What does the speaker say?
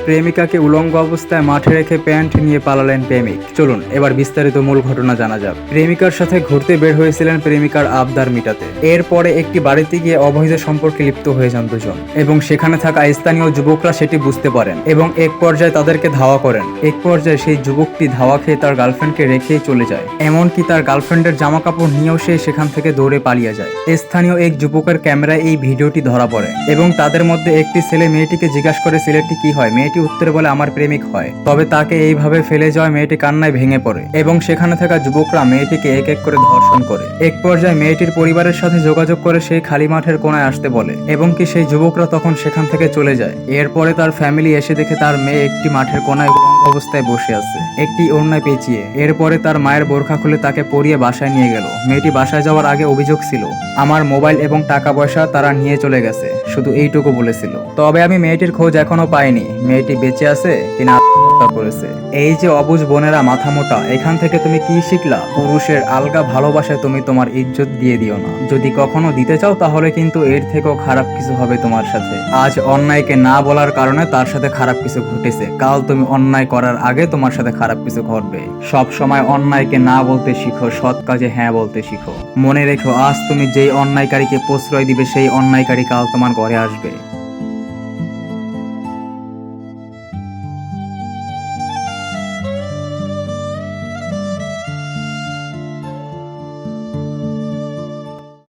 প্রেমিকাকে উলঙ্গ অবস্থায় মাঠে রেখে প্যান্ট নিয়ে পালালেন প্রেমিক। চলুন এবার বিস্তারিত মূল ঘটনা জানা যাক। প্রেমিকার সাথে ঘুরতে বের হয়েছিলেন প্রেমিকার আবদার মিটাতে। এরপরে একটি বাড়িতে গিয়ে অবৈধ সম্পর্কে লিপ্ত হয়ে যান দুজন এবং সেখানে থাকা স্থানীয় যুবকরা সেটি বুঝতে পারেন এবং এক পর্যায়ে তাদেরকে ধাওয়া করেন। এক পর্যায়ে সেই যুবকটি ধাওয়া খেয়ে তার গার্লফ্রেন্ডকে রেখেই চলে যায়। এমনকি তার গার্লফ্রেন্ডের জামা কাপড় নিয়েও সে সেখান থেকে দৌড়ে পালিয়ে যায়। স্থানীয় এক যুবকের ক্যামেরায় এই ভিডিওটি ধরা পড়ে এবং তাদের মধ্যে একটি ছেলে মেয়েটিকে জিজ্ঞাসা করে ছেলেটি কি হয়। মেয়েটি উত্তরে বলে আমার প্রেমিক হয়। তবে তাকে এইভাবে ফেলে যাওয়া মেয়েটি কান্নায় ভেঙে পড়ে এবং সেখানে থাকা যুবকরা মেয়েটিকে এক এক করে ধর্ষণ করে। এক পর্যায়ে মেয়েটির পরিবারের সাথে যোগাযোগ করে সেই খালি মাঠের কোণায় আসতে বলে এবং কি সেই যুবকরা তখন সেখান থেকে চলে যায়। এরপরে তার ফ্যামিলি এসে দেখে তার মেয়ে একটি মাঠের কোণায় উলঙ্গ অবস্থায় বসে আছে, একটি ওড়নায় পেঁচিয়ে। এরপরে তার মায়ের বোরখা খুলে তাকে পরিয়ে বাসায় নিয়ে গেল। মেয়েটি বাসায় যাওয়ার আগে অভিযোগ ছিল আমার মোবাইল এবং টাকা পয়সা তারা নিয়ে চলে গেছে, শুধু এইটুকু বলেছিল। তবে আমি মেয়েটির খোঁজ এখনো পাইনি। মেয়েটি বেঁচে আছে কিনা আত্মহত্যা করেছে। এই যে অবুঝ বোনেরা মাথা মোটা, এখান থেকে তুমি কি শিখলা? পুরুষের আলগা ভালোবাসায় তুমি তোমার ইজ্জত দিয়ে দিও না। যদি কখনো দিতে চাও তাহলে কিন্তু এর থেকেও খারাপ কিছু হবে তোমার সাথে। আজ অন্যায়কে না বলার কারণে তার সাথে খারাপ কিছু ঘটেছে, কাল তুমি অন্যায় করার আগে তোমার সাথে খারাপ কিছু ঘটবে। সব সময় অন্যায়কে না বলতে শিখো, সৎ কাজে হ্যাঁ বলতে শিখো। মনে রেখো, আজ তুমি যেই অন্যায়কারীকে প্রশ্রয় দিবে সেই অন্যায়কারী কাল তোমার ঘরে আসবে।